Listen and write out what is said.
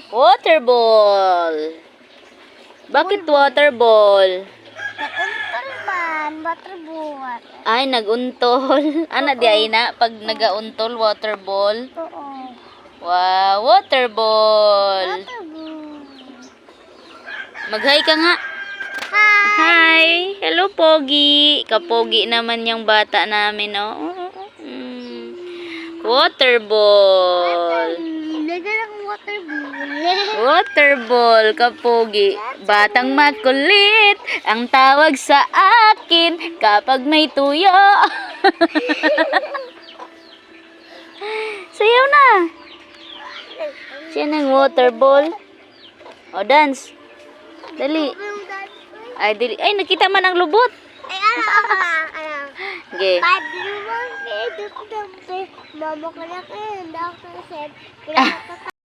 Water ball. Bakit water ball? Nauntol man, water ball. Ay, naguntol. Ana di ay na pag nagauntol water ball. Oo. Wow, water ball. Water ball. Mag-hi ka nga. Hi! Hi. Hello, Pogi. Kapogi naman yung bata namin, no? Water ball. Nagalang water ball. Water ball, kapogi. Batang makulit ang tawag sa akin kapag may tuyo. Sayaw na. Siya ng water ball. O, dance. Dali. Ay, dali. Ay, nakita man ang lubot. Ay, ano. Okay. Mama ko na kayo. Hindi ako